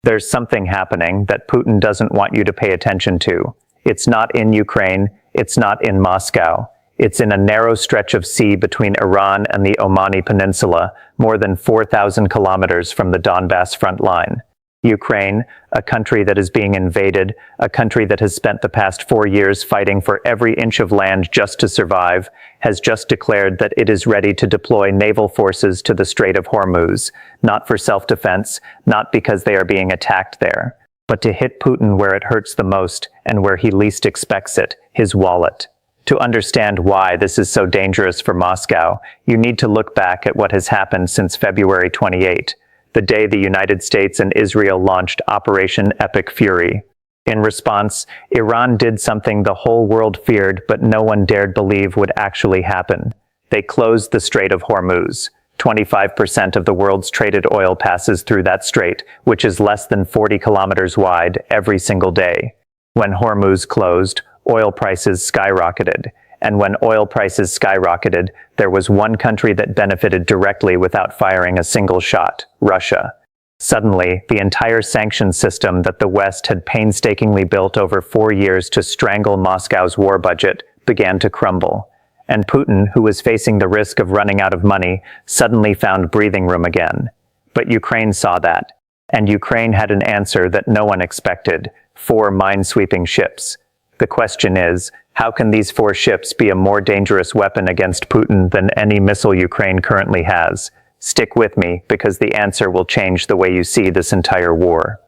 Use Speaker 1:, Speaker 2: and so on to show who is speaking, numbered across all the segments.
Speaker 1: There's something happening that Putin doesn't want you to pay attention to. It's not in Ukraine, it's not in Moscow. It's in a narrow stretch of sea between Iran and the Omani peninsula, more than 4,000 kilometers from the Donbas front line. Ukraine, a country that is being invaded, a country that has spent the past 4 years fighting for every inch of land just to survive, has just declared that it is ready to deploy naval forces to the Strait of Hormuz, not for self-defense, not because they are being attacked there, but to hit Putin where it hurts the most and where he least expects it, his wallet. To understand why this is so dangerous for Moscow, you need to look back at what has happened since February 28, the day the United States and Israel launched Operation Epic Fury. In response, Iran did something the whole world feared but no one dared believe would actually happen. They closed the Strait of Hormuz. 25% of the world's traded oil passes through that strait, which is less than 40 kilometers wide, every single day. When Hormuz closed, oil prices skyrocketed. And when oil prices skyrocketed, there was one country that benefited directly without firing a single shot: Russia. Suddenly, the entire sanctions system that the West had painstakingly built over 4 years to strangle Moscow's war budget began to crumble. And Putin, who was facing the risk of running out of money, suddenly found breathing room again. But Ukraine saw that. And Ukraine had an answer that no one expected: 4 mine-sweeping ships. The question is, how can these 4 ships be a more dangerous weapon against Putin than any missile Ukraine currently has? Stick with me, because the answer will change the way you see this entire war.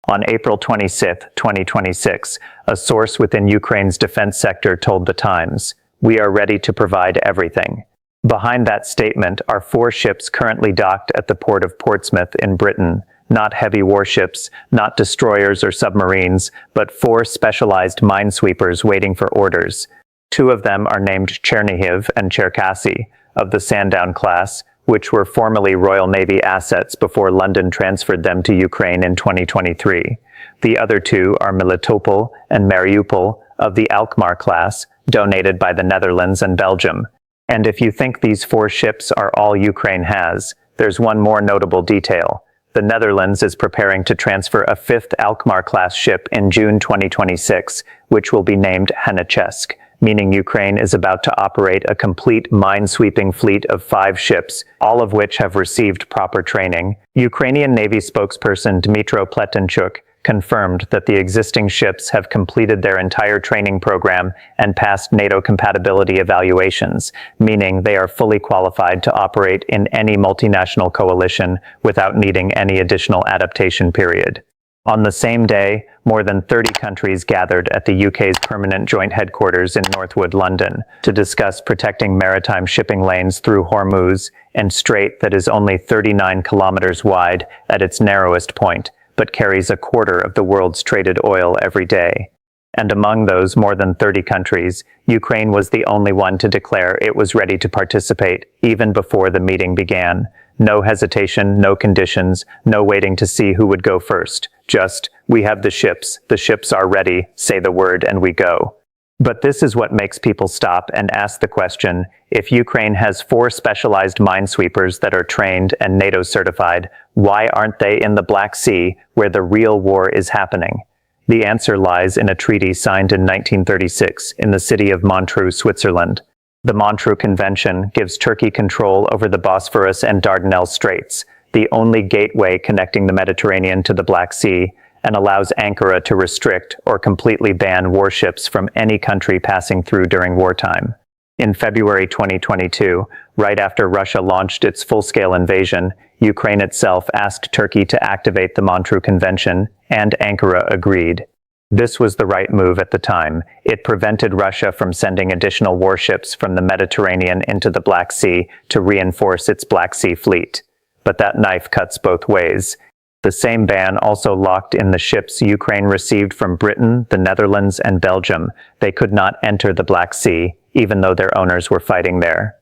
Speaker 1: On April 26, 2026, a source within Ukraine's defense sector told The Times, "We are ready to provide everything." Behind that statement are 4 ships currently docked at the port of Portsmouth in Britain. Not heavy warships, not destroyers or submarines, but 4 specialized minesweepers waiting for orders. 2 of them are named Chernihiv and Cherkasy, of the Sandown class, which were formerly Royal Navy assets before London transferred them to Ukraine in 2023. The other 2 are Melitopol and Mariupol, of the Alkmaar class, donated by the Netherlands and Belgium. And if you think these 4 ships are all Ukraine has, there's one more notable detail. The Netherlands is preparing to transfer a 5th Alkmaar-class ship in June 2026, which will be named Hanichesk, meaning Ukraine is about to operate a complete mine-sweeping fleet of 5 ships, all of which have received proper training. Ukrainian Navy spokesperson Dmytro Pletenchuk confirmed that the existing ships have completed their entire training program and passed NATO compatibility evaluations, meaning they are fully qualified to operate in any multinational coalition without needing any additional adaptation period. On the same day, more than 30 countries gathered at the UK's permanent joint headquarters in Northwood, London, to discuss protecting maritime shipping lanes through Hormuz and Strait that is only 39 kilometers wide at its narrowest point, but carries a quarter of the world's traded oil every day. And among those more than 30 countries, Ukraine was the only one to declare it was ready to participate, even before the meeting began. No hesitation, no conditions, no waiting to see who would go first. Just, we have the ships are ready, say the word and we go. But this is what makes people stop and ask the question: if Ukraine has 4 specialized minesweepers that are trained and NATO certified, why aren't they in the Black Sea, where the real war is happening? The answer lies in a treaty signed in 1936 in the city of Montreux, Switzerland. The Montreux Convention gives Turkey control over the Bosphorus and Dardanelles Straits, the only gateway connecting the Mediterranean to the Black Sea, and allows Ankara to restrict or completely ban warships from any country passing through during wartime. In February 2022, right after Russia launched its full-scale invasion, Ukraine itself asked Turkey to activate the Montreux Convention, and Ankara agreed. This was the right move at the time. It prevented Russia from sending additional warships from the Mediterranean into the Black Sea to reinforce its Black Sea fleet. But that knife cuts both ways. The same ban also locked in the ships Ukraine received from Britain, the Netherlands, and Belgium. They could not enter the Black Sea, even though their owners were fighting there.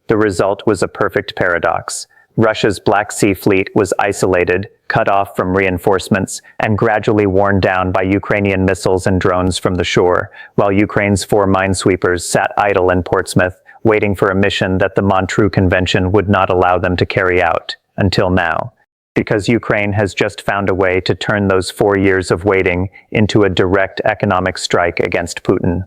Speaker 1: The result was a perfect paradox. Russia's Black Sea fleet was isolated, cut off from reinforcements, and gradually worn down by Ukrainian missiles and drones from the shore, while Ukraine's 4 minesweepers sat idle in Portsmouth, waiting for a mission that the Montreux Convention would not allow them to carry out, until now. Because Ukraine has just found a way to turn those 4 years of waiting into a direct economic strike against Putin.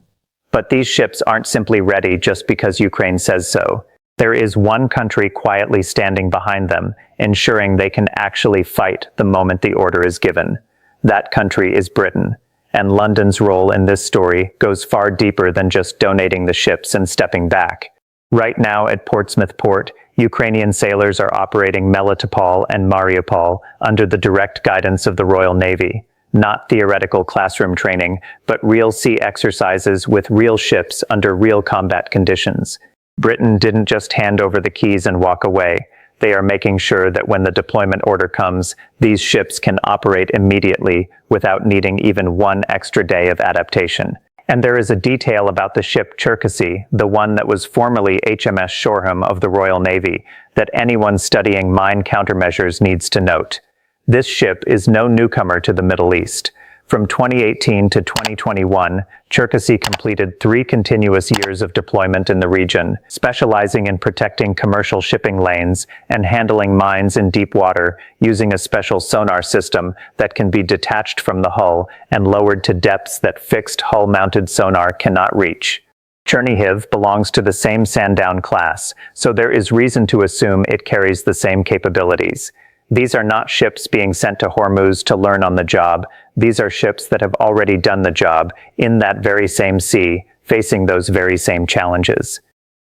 Speaker 1: But these ships aren't simply ready just because Ukraine says so. There is one country quietly standing behind them, ensuring they can actually fight the moment the order is given. That country is Britain. And London's role in this story goes far deeper than just donating the ships and stepping back. Right now at Portsmouth Port, Ukrainian sailors are operating Melitopol and Mariupol under the direct guidance of the Royal Navy. Not theoretical classroom training, but real sea exercises with real ships under real combat conditions. Britain didn't just hand over the keys and walk away. They are making sure that when the deployment order comes, these ships can operate immediately without needing even one extra day of adaptation. And there is a detail about the ship Cherkasy, the one that was formerly HMS Shoreham of the Royal Navy, that anyone studying mine countermeasures needs to note. This ship is no newcomer to the Middle East. From 2018 to 2021, Cherkasy completed 3 continuous years of deployment in the region, specializing in protecting commercial shipping lanes and handling mines in deep water using a special sonar system that can be detached from the hull and lowered to depths that fixed hull-mounted sonar cannot reach. Chernihiv belongs to the same Sandown class, so there is reason to assume it carries the same capabilities. These are not ships being sent to Hormuz to learn on the job. These are ships that have already done the job in that very same sea, facing those very same challenges.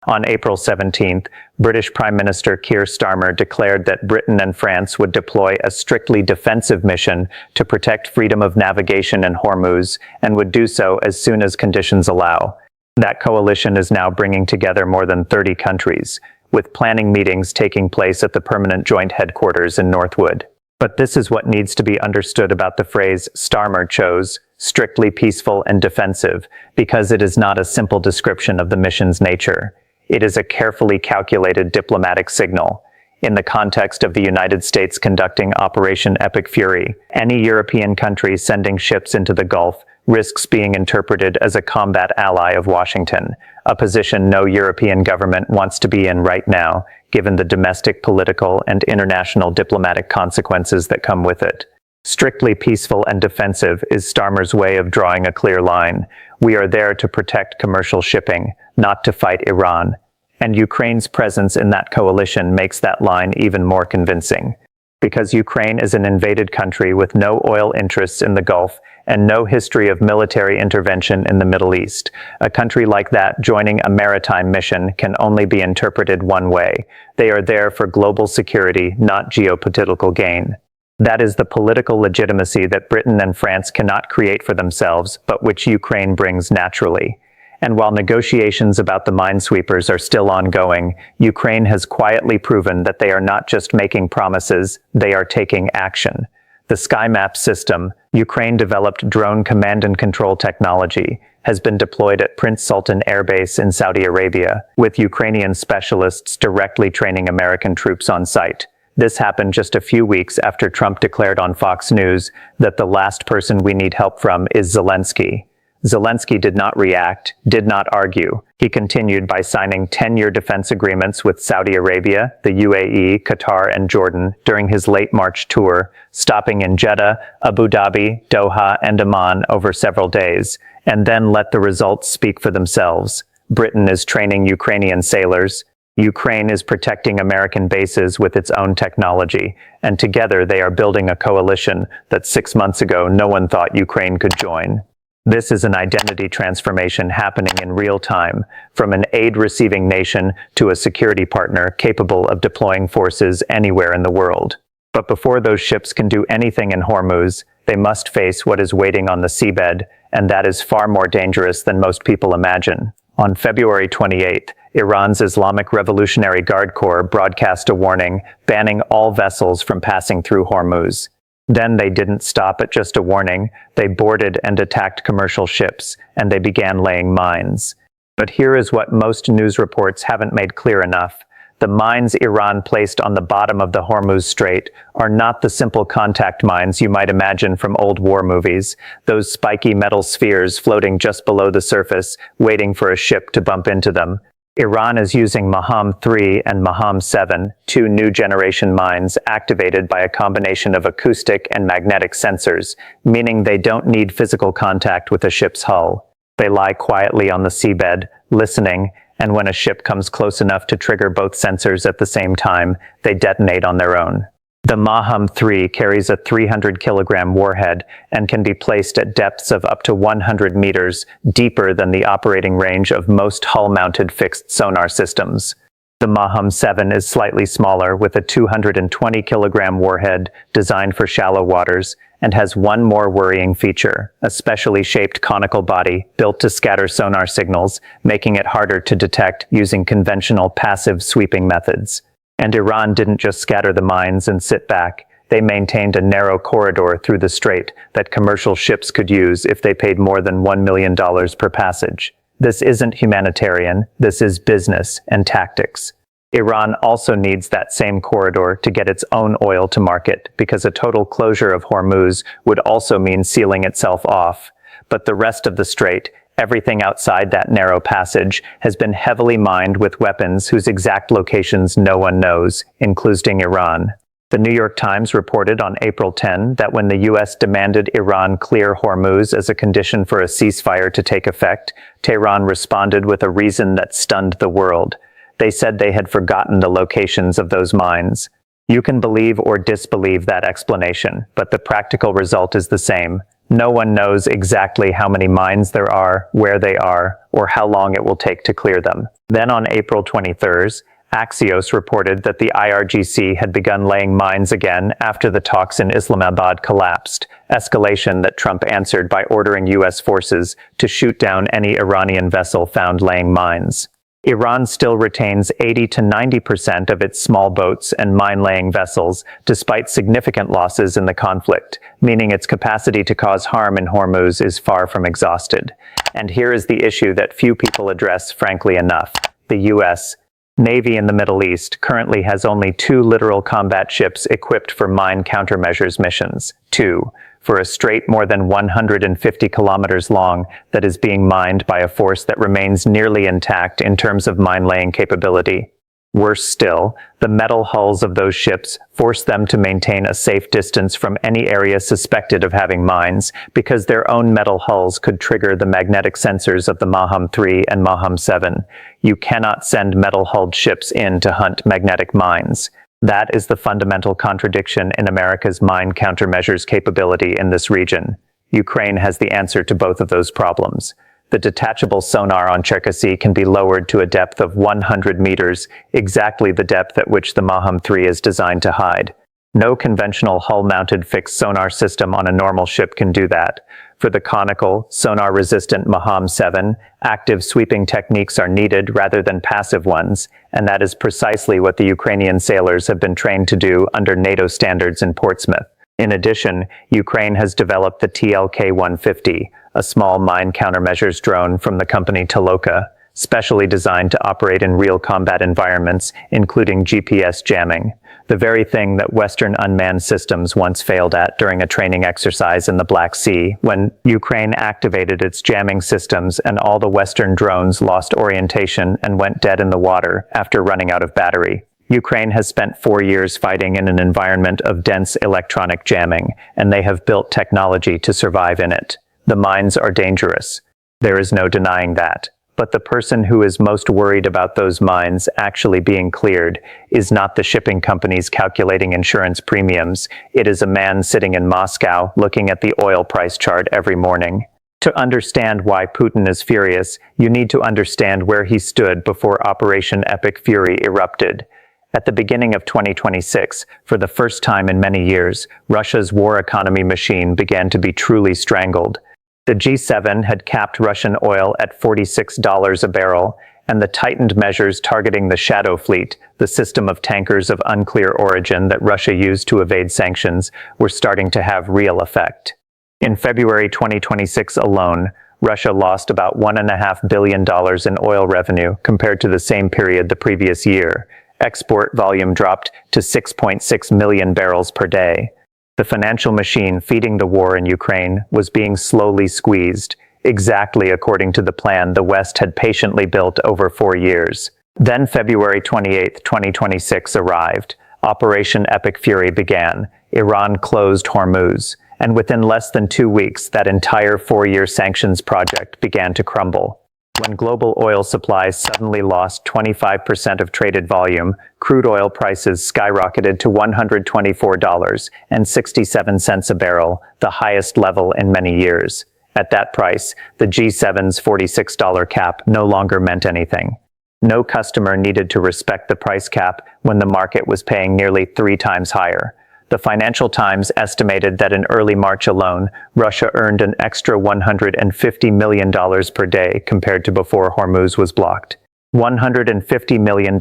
Speaker 1: On April 17th, British Prime Minister Keir Starmer declared that Britain and France would deploy a strictly defensive mission to protect freedom of navigation in Hormuz, and would do so as soon as conditions allow. That coalition is now bringing together more than 30 countries, with planning meetings taking place at the permanent joint headquarters in Northwood. But this is what needs to be understood about the phrase Starmer chose, strictly peaceful and defensive, because it is not a simple description of the mission's nature. It is a carefully calculated diplomatic signal. In the context of the United States conducting Operation Epic Fury, any European country sending ships into the Gulf risks being interpreted as a combat ally of Washington, a position no European government wants to be in right now, given the domestic political and international diplomatic consequences that come with it. Strictly peaceful and defensive is Starmer's way of drawing a clear line. We are there to protect commercial shipping, not to fight Iran. And Ukraine's presence in that coalition makes that line even more convincing. Because Ukraine is an invaded country with no oil interests in the Gulf and no history of military intervention in the Middle East, a country like that joining a maritime mission can only be interpreted one way. They are there for global security, not geopolitical gain. That is the political legitimacy that Britain and France cannot create for themselves, but which Ukraine brings naturally. And while negotiations about the minesweepers are still ongoing, Ukraine has quietly proven that they are not just making promises, they are taking action. The SkyMap system, Ukraine-developed drone command and control technology, has been deployed at Prince Sultan Air Base in Saudi Arabia, with Ukrainian specialists directly training American troops on site. This happened just a few weeks after Trump declared on Fox News that the last person we need help from is Zelensky. Zelensky did not react, did not argue. He continued by signing 10-year defense agreements with Saudi Arabia, the UAE, Qatar, and Jordan during his late March tour, stopping in Jeddah, Abu Dhabi, Doha, and Amman over several days, and then let the results speak for themselves. Britain is training Ukrainian sailors. Ukraine is protecting American bases with its own technology, and together they are building a coalition that 6 months ago no one thought Ukraine could join. This is an identity transformation happening in real time, from an aid-receiving nation to a security partner capable of deploying forces anywhere in the world. But before those ships can do anything in Hormuz, they must face what is waiting on the seabed, and that is far more dangerous than most people imagine. On February 28th, Iran's Islamic Revolutionary Guard Corps broadcast a warning banning all vessels from passing through Hormuz. Then they didn't stop at just a warning. They boarded and attacked commercial ships, and they began laying mines. But here is what most news reports haven't made clear enough. The mines Iran placed on the bottom of the Hormuz Strait are not the simple contact mines you might imagine from old war movies, those spiky metal spheres floating just below the surface, waiting for a ship to bump into them. Iran is using Maham-3 and Maham-7, two new-generation mines activated by a combination of acoustic and magnetic sensors, meaning they don't need physical contact with a ship's hull. They lie quietly on the seabed, listening, and when a ship comes close enough to trigger both sensors at the same time, they detonate on their own. The Maham-3 carries a 300-kilogram warhead and can be placed at depths of up to 100 meters, deeper than the operating range of most hull-mounted fixed sonar systems. The Maham-7 is slightly smaller, with a 220-kilogram warhead designed for shallow waters, and has one more worrying feature: a specially shaped conical body built to scatter sonar signals, making it harder to detect using conventional passive sweeping methods. And Iran didn't just scatter the mines and sit back. They maintained a narrow corridor through the strait that commercial ships could use if they paid more than $1 million per passage. This isn't humanitarian, this is business and tactics. Iran also needs that same corridor to get its own oil to market, because a total closure of Hormuz would also mean sealing itself off. But the rest of the strait, everything outside that narrow passage, has been heavily mined with weapons whose exact locations no one knows, including Iran. The New York Times reported on April 10 that when the U.S. demanded Iran clear Hormuz as a condition for a ceasefire to take effect, Tehran responded with a reason that stunned the world. They said they had forgotten the locations of those mines. You can believe or disbelieve that explanation, but the practical result is the same. No one knows exactly how many mines there are, where they are, or how long it will take to clear them. Then on April 23rd, Axios reported that the IRGC had begun laying mines again after the talks in Islamabad collapsed, escalation that Trump answered by ordering U.S. forces to shoot down any Iranian vessel found laying mines. Iran still retains 80 to 90% of its small boats and mine-laying vessels, despite significant losses in the conflict, meaning its capacity to cause harm in Hormuz is far from exhausted. And here is the issue that few people address frankly enough. The U.S. Navy in the Middle East currently has only 2 littoral combat ships equipped for mine countermeasures missions. 2. For a strait more than 150 kilometers long that is being mined by a force that remains nearly intact in terms of mine-laying capability. Worse still, the metal hulls of those ships force them to maintain a safe distance from any area suspected of having mines, because their own metal hulls could trigger the magnetic sensors of the Maham-3 and Maham-7. You cannot send metal-hulled ships in to hunt magnetic mines. That is the fundamental contradiction in America's mine countermeasures capability in this region. Ukraine has the answer to both of those problems. The detachable sonar on Cherkasy can be lowered to a depth of 100 meters, exactly the depth at which the Maham-3 is designed to hide. No conventional hull-mounted fixed sonar system on a normal ship can do that. For the conical, sonar-resistant Maham-7, active sweeping techniques are needed rather than passive ones, and that is precisely what the Ukrainian sailors have been trained to do under NATO standards in Portsmouth. In addition, Ukraine has developed the TLK-150, a small mine countermeasures drone from the company Toloka, specially designed to operate in real combat environments, including GPS jamming, the very thing that Western unmanned systems once failed at during a training exercise in the Black Sea, when Ukraine activated its jamming systems and all the Western drones lost orientation and went dead in the water after running out of battery. Ukraine has spent 4 years fighting in an environment of dense electronic jamming, and they have built technology to survive in it. The mines are dangerous. There is no denying that. But the person who is most worried about those mines actually being cleared is not the shipping companies calculating insurance premiums. It is a man sitting in Moscow looking at the oil price chart every morning. To understand why Putin is furious, you need to understand where he stood before Operation Epic Fury erupted. At the beginning of 2026, for the first time in many years, Russia's war economy machine began to be truly strangled. The G7 had capped Russian oil at $46 a barrel, and the tightened measures targeting the Shadow Fleet, the system of tankers of unclear origin that Russia used to evade sanctions, were starting to have real effect. In February 2026 alone, Russia lost about $1.5 billion in oil revenue compared to the same period the previous year. Export volume dropped to 6.6 million barrels per day. The financial machine feeding the war in Ukraine was being slowly squeezed. exactly according to the plan the West had patiently built over 4 years. Then February 28, 2026 arrived. Operation Epic Fury began. Iran closed Hormuz. And within less than 2 weeks, that entire 4-year sanctions project began to crumble. When global oil supplies suddenly lost 25% of traded volume, crude oil prices skyrocketed to $124.67 a barrel, the highest level in many years. At that price, the G7's $46 cap no longer meant anything. No customer needed to respect the price cap when the market was paying nearly 3 times higher. The Financial Times estimated that in early March alone, Russia earned an extra $150 million per day compared to before Hormuz was blocked. $150 million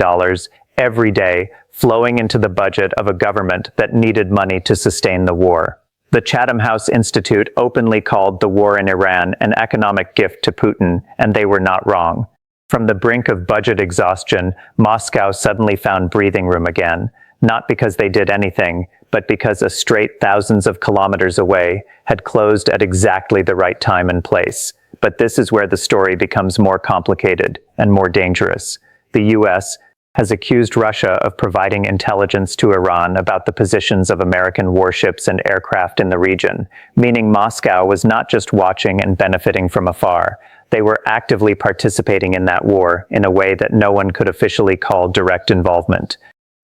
Speaker 1: every day flowing into the budget of a government that needed money to sustain the war. The Chatham House Institute openly called the war in Iran an economic gift to Putin, and they were not wrong. From the brink of budget exhaustion, Moscow suddenly found breathing room again, not because they did anything, but because a strait thousands of kilometers away had closed at exactly the right time and place. But this is where the story becomes more complicated and more dangerous. The U.S. has accused Russia of providing intelligence to Iran about the positions of American warships and aircraft in the region, meaning Moscow was not just watching and benefiting from afar. They were actively participating in that war in a way that no one could officially call direct involvement.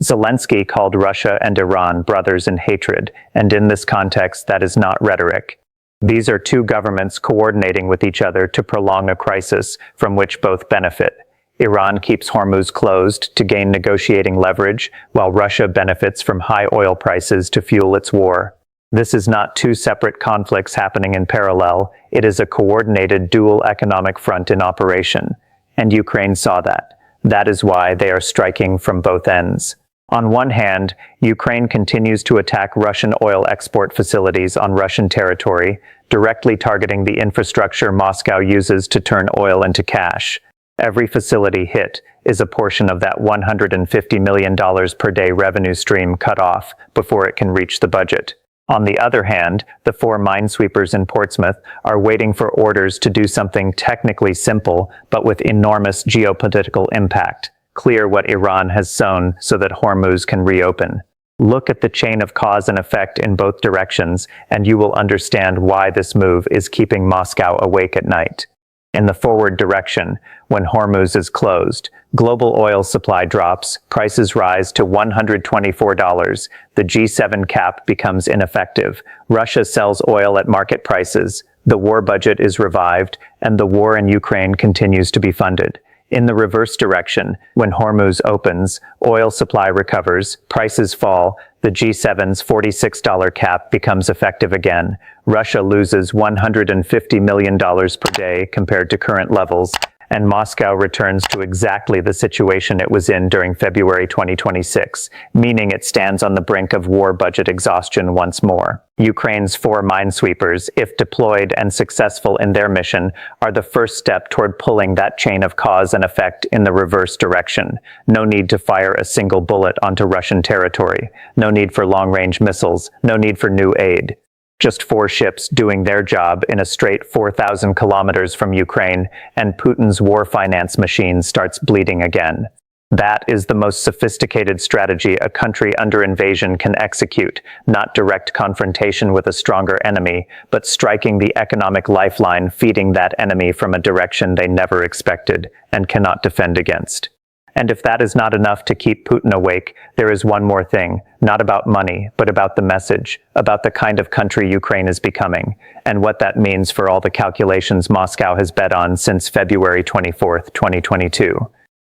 Speaker 1: Zelensky called Russia and Iran brothers in hatred, and in this context, that is not rhetoric. These are two governments coordinating with each other to prolong a crisis from which both benefit. Iran keeps Hormuz closed to gain negotiating leverage, while Russia benefits from high oil prices to fuel its war. This is not two separate conflicts happening in parallel, it is a coordinated dual economic front in operation. And Ukraine saw that. That is why they are striking from both ends. On one hand, Ukraine continues to attack Russian oil export facilities on Russian territory, directly targeting the infrastructure Moscow uses to turn oil into cash. Every facility hit is a portion of that $150 million per day revenue stream cut off before it can reach the budget. On the other hand, the 4 minesweepers in Portsmouth are waiting for orders to do something technically simple, but with enormous geopolitical impact. Clear what Iran has sown so that Hormuz can reopen. Look at the chain of cause and effect in both directions, and you will understand why this move is keeping Moscow awake at night. In the forward direction, when Hormuz is closed, global oil supply drops, prices rise to $124, the G7 cap becomes ineffective, Russia sells oil at market prices, the war budget is revived, and the war in Ukraine continues to be funded. In the reverse direction, when Hormuz opens, oil supply recovers, prices fall, the G7's $46 cap becomes effective again. Russia loses $150 million per day compared to current levels, and Moscow returns to exactly the situation it was in during February 2026, meaning it stands on the brink of war budget exhaustion once more. Ukraine's 4 minesweepers, if deployed and successful in their mission, are the first step toward pulling that chain of cause and effect in the reverse direction. No need to fire a single bullet onto Russian territory. No need for long-range missiles. No need for new aid. Just 4 ships doing their job in a strait 4,000 kilometers from Ukraine, and Putin's war finance machine starts bleeding again. That is the most sophisticated strategy a country under invasion can execute, not direct confrontation with a stronger enemy, but striking the economic lifeline feeding that enemy from a direction they never expected and cannot defend against. And if that is not enough to keep Putin awake, there is one more thing, not about money, but about the message, about the kind of country Ukraine is becoming, and what that means for all the calculations Moscow has bet on since February 24, 2022.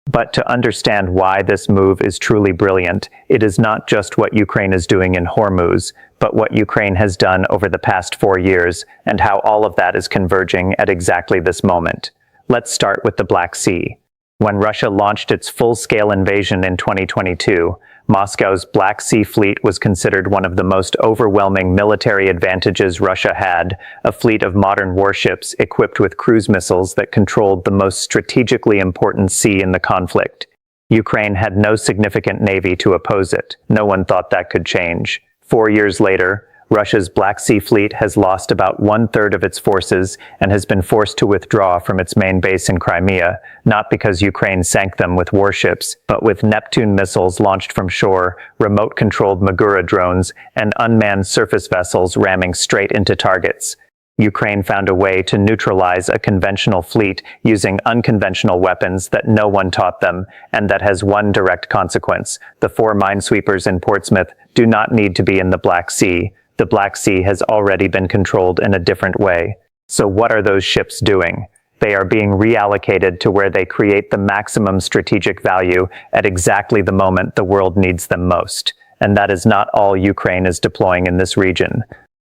Speaker 1: But to understand why this move is truly brilliant, it is not just what Ukraine is doing in Hormuz, but what Ukraine has done over the past 4 years, and how all of that is converging at exactly this moment. Let's start with the Black Sea. When Russia launched its full-scale invasion in 2022, Moscow's Black Sea Fleet was considered one of the most overwhelming military advantages Russia had, a fleet of modern warships equipped with cruise missiles that controlled the most strategically important sea in the conflict. Ukraine had no significant navy to oppose it. No one thought that could change. 4 years later, Russia's Black Sea Fleet has lost about one-third of its forces and has been forced to withdraw from its main base in Crimea, not because Ukraine sank them with warships, but with Neptune missiles launched from shore, remote-controlled Magura drones, and unmanned surface vessels ramming straight into targets. Ukraine found a way to neutralize a conventional fleet using unconventional weapons that no one taught them, and that has one direct consequence. The 4 minesweepers in Portsmouth do not need to be in the Black Sea. The Black Sea has already been controlled in a different way. So what are those ships doing? They are being reallocated to where they create the maximum strategic value at exactly the moment the world needs them most. And that is not all Ukraine is deploying in this region.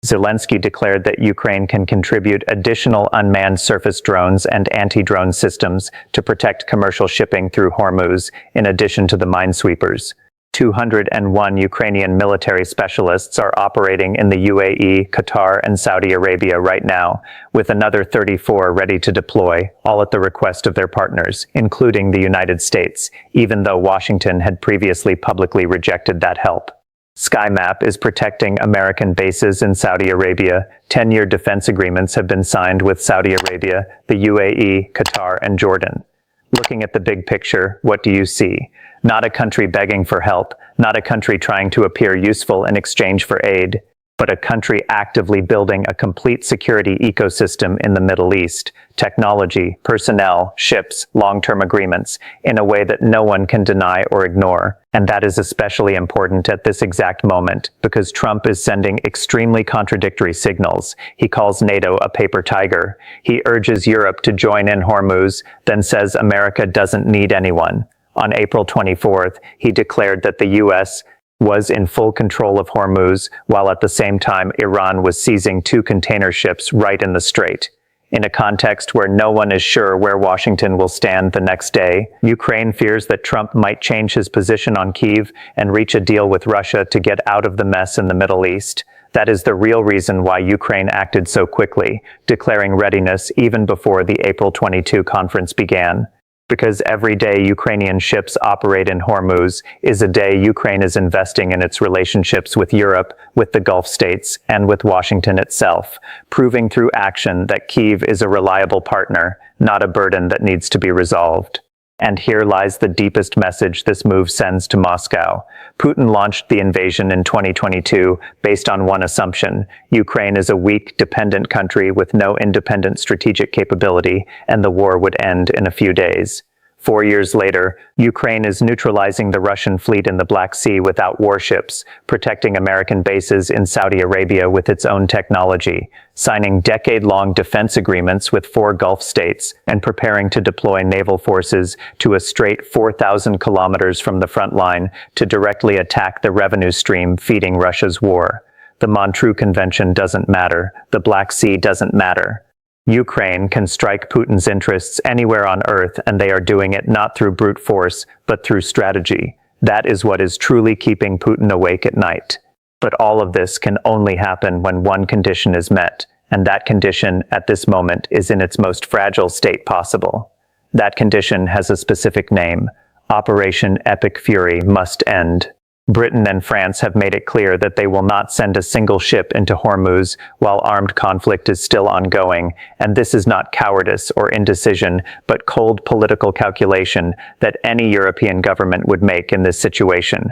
Speaker 1: Zelensky declared that Ukraine can contribute additional unmanned surface drones and anti-drone systems to protect commercial shipping through Hormuz, in addition to the minesweepers. 201 Ukrainian military specialists are operating in the UAE, Qatar, and Saudi Arabia right now, with another 34 ready to deploy, all at the request of their partners, including the United States, even though Washington had previously publicly rejected that help. SkyMap is protecting American bases in Saudi Arabia. 10-year defense agreements have been signed with Saudi Arabia, the UAE, Qatar, and Jordan. Looking at the big picture, what do you see? Not a country begging for help, not a country trying to appear useful in exchange for aid, but a country actively building a complete security ecosystem in the Middle East, technology, personnel, ships, long-term agreements, in a way that no one can deny or ignore. And that is especially important at this exact moment, because Trump is sending extremely contradictory signals. He calls NATO a paper tiger. He urges Europe to join in Hormuz, then says America doesn't need anyone. On April 24th, he declared that the U.S. was in full control of Hormuz, while at the same time Iran was seizing 2 container ships right in the strait. In a context where no one is sure where Washington will stand the next day, Ukraine fears that Trump might change his position on Kyiv and reach a deal with Russia to get out of the mess in the Middle East. That is the real reason why Ukraine acted so quickly, declaring readiness even before the April 22 conference began. Because every day Ukrainian ships operate in Hormuz is a day Ukraine is investing in its relationships with Europe, with the Gulf states, and with Washington itself, proving through action that Kyiv is a reliable partner, not a burden that needs to be resolved. And here lies the deepest message this move sends to Moscow. Putin launched the invasion in 2022 based on one assumption: Ukraine is a weak, dependent country with no independent strategic capability, and the war would end in a few days. 4 years later, Ukraine is neutralizing the Russian fleet in the Black Sea without warships, protecting American bases in Saudi Arabia with its own technology, signing decade-long defense agreements with 4 Gulf states, and preparing to deploy naval forces to a strait 4,000 kilometers from the front line to directly attack the revenue stream feeding Russia's war. The Montreux Convention doesn't matter. The Black Sea doesn't matter. Ukraine can strike Putin's interests anywhere on earth, and they are doing it not through brute force, but through strategy. That is what is truly keeping Putin awake at night. But all of this can only happen when one condition is met, and that condition at this moment is in its most fragile state possible. That condition has a specific name. Operation Epic Fury must end. Britain and France have made it clear that they will not send a single ship into Hormuz while armed conflict is still ongoing, and this is not cowardice or indecision, but cold political calculation that any European government would make in this situation.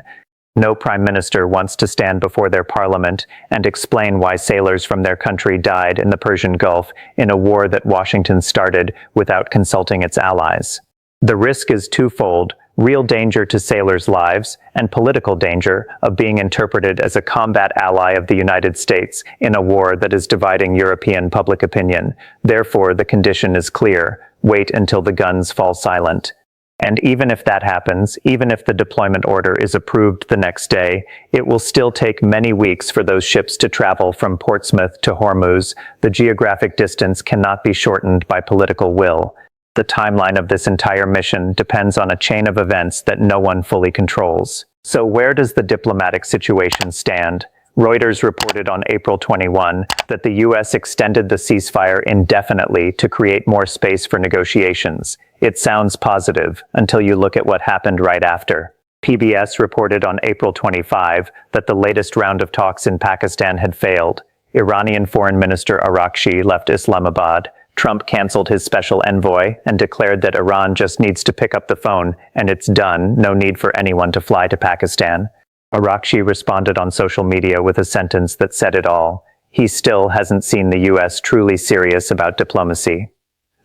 Speaker 1: No prime minister wants to stand before their parliament and explain why sailors from their country died in the Persian Gulf in a war that Washington started without consulting its allies. The risk is twofold: real danger to sailors' lives, and political danger of being interpreted as a combat ally of the United States in a war that is dividing European public opinion. Therefore, the condition is clear: wait until the guns fall silent. And even if that happens, even if the deployment order is approved the next day, it will still take many weeks for those ships to travel from Portsmouth to Hormuz. The geographic distance cannot be shortened by political will. The timeline of this entire mission depends on a chain of events that no one fully controls. So where does the diplomatic situation stand? Reuters reported on April 21 that the U.S. extended the ceasefire indefinitely to create more space for negotiations. It sounds positive until you look at what happened right after. PBS reported on April 25 that the latest round of talks in Pakistan had failed. Iranian Foreign Minister Arakchi left Islamabad. Trump canceled his special envoy and declared that Iran just needs to pick up the phone and it's done, no need for anyone to fly to Pakistan. Arakchi responded on social media with a sentence that said it all. He still hasn't seen the US truly serious about diplomacy.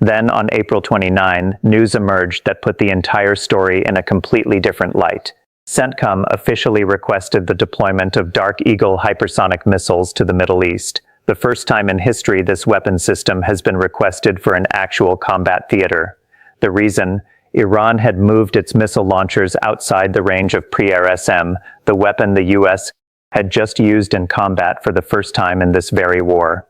Speaker 1: Then, on April 29, news emerged that put the entire story in a completely different light. CENTCOM officially requested the deployment of Dark Eagle hypersonic missiles to the Middle East. The first time in history this weapon system has been requested for an actual combat theater. The reason? Iran had moved its missile launchers outside the range of PRSM, the weapon the US had just used in combat for the first time in this very war.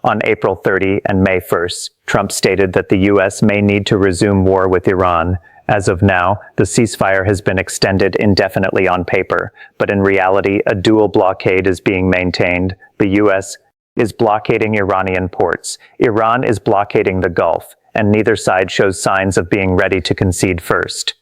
Speaker 1: On April 30 and May 1st, Trump stated that the U.S. may need to resume war with Iran. As of now, the ceasefire has been extended indefinitely on paper, but in reality, a dual blockade is being maintained. The U.S. is blockading Iranian ports. Iran is blockading the Gulf, and neither side shows signs of being ready to concede first.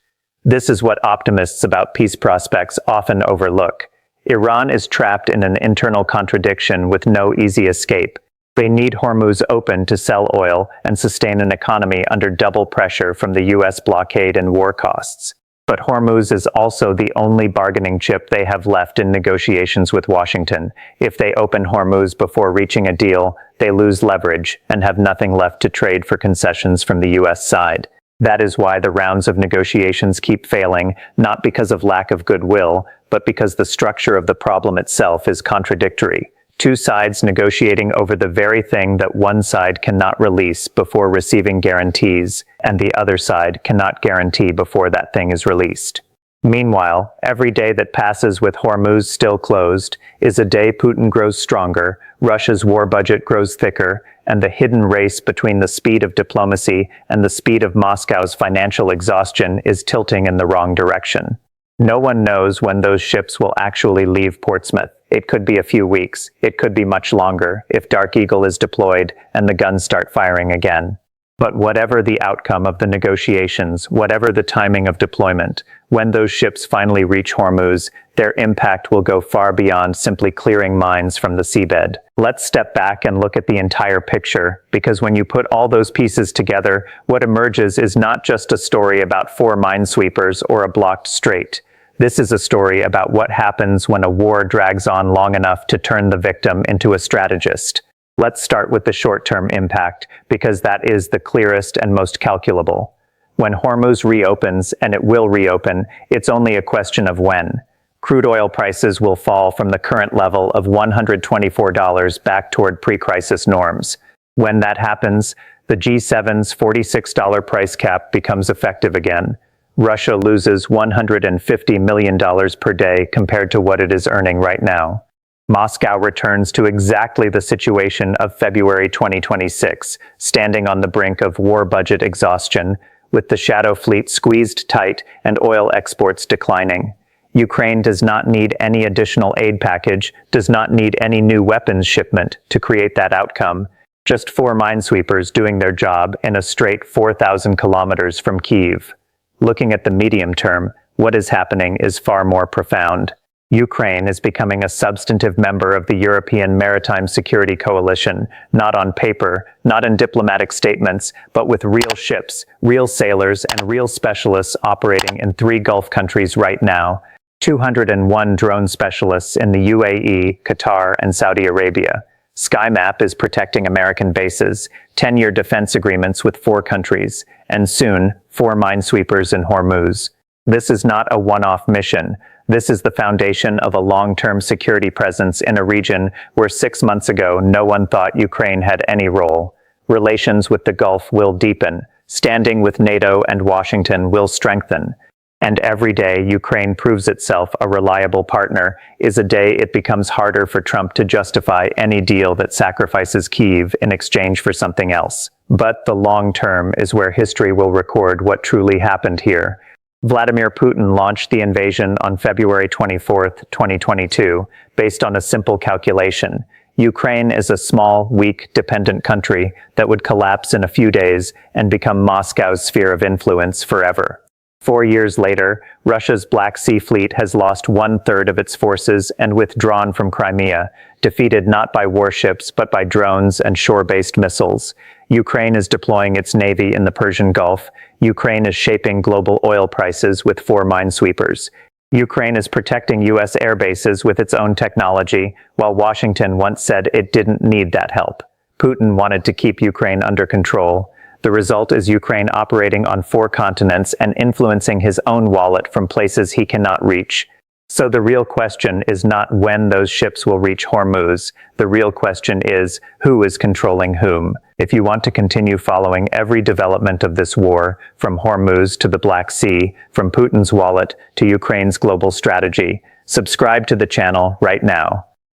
Speaker 1: This is what optimists about peace prospects often overlook. Iran is trapped in an internal contradiction with no easy escape. They need Hormuz open to sell oil and sustain an economy under double pressure from the U.S. blockade and war costs. But Hormuz is also the only bargaining chip they have left in negotiations with Washington. If they open Hormuz before reaching a deal, they lose leverage and have nothing left to trade for concessions from the U.S. side. That is why the rounds of negotiations keep failing, not because of lack of goodwill, but because the structure of the problem itself is contradictory. Two sides negotiating over the very thing that one side cannot release before receiving guarantees, and the other side cannot guarantee before that thing is released. Meanwhile, every day that passes with Hormuz still closed is a day Putin grows stronger, Russia's war budget grows thicker, and the hidden race between the speed of diplomacy and the speed of Moscow's financial exhaustion is tilting in the wrong direction. No one knows when those ships will actually leave Portsmouth. It could be a few weeks. It could be much longer if Dark Eagle is deployed and the guns start firing again. But whatever the outcome of the negotiations, whatever the timing of deployment, when those ships finally reach Hormuz, their impact will go far beyond simply clearing mines from the seabed. Let's step back and look at the entire picture, because when you put all those pieces together, what emerges is not just a story about 4 minesweepers or a blocked strait. This is a story about what happens when a war drags on long enough to turn the victim into a strategist. Let's start with the short-term impact, because that is the clearest and most calculable. When Hormuz reopens, and it will reopen, it's only a question of when. Crude oil prices will fall from the current level of $124 back toward pre-crisis norms. When that happens, the G7's $46 price cap becomes effective again. Russia loses $150 million per day compared to what it is earning right now. Moscow returns to exactly the situation of February 2026, standing on the brink of war budget exhaustion, with the shadow fleet squeezed tight and oil exports declining. Ukraine does not need any additional aid package, does not need any new weapons shipment to create that outcome. Just 4 minesweepers doing their job in a straight 4,000 kilometers from Kyiv. Looking at the medium term, what is happening is far more profound. Ukraine is becoming a substantive member of the European Maritime Security Coalition, not on paper, not in diplomatic statements, but with real ships, real sailors, and real specialists operating in 3 Gulf countries right now. 201 drone specialists in the UAE, Qatar, and Saudi Arabia. SkyMap is protecting American bases, 10-year defense agreements with 4 countries, and soon, 4 minesweepers in Hormuz. This is not a one-off mission. This is the foundation of a long-term security presence in a region where 6 months ago no one thought Ukraine had any role. Relations with the Gulf will deepen. Standing with NATO and Washington will strengthen. And every day Ukraine proves itself a reliable partner is a day it becomes harder for Trump to justify any deal that sacrifices Kyiv in exchange for something else. But the long term is where history will record what truly happened here. Vladimir Putin launched the invasion on February 24, 2022, based on a simple calculation. Ukraine is a small, weak, dependent country that would collapse in a few days and become Moscow's sphere of influence forever. 4 years later, Russia's Black Sea Fleet has lost 1/3 of its forces and withdrawn from Crimea, defeated not by warships but by drones and shore-based missiles. Ukraine is deploying its navy in the Persian Gulf. Ukraine is shaping global oil prices with 4 minesweepers. Ukraine is protecting U.S. air bases with its own technology, while Washington once said it didn't need that help. Putin wanted to keep Ukraine under control. The result is Ukraine operating on 4 continents and influencing his own wallet from places he cannot reach. So the real question is not when those ships will reach Hormuz. The real question is who is controlling whom. If you want to continue following every development of this war, from Hormuz to the Black Sea, from Putin's wallet to Ukraine's global strategy, subscribe to the channel right now.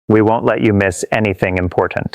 Speaker 1: We won't let you miss anything important.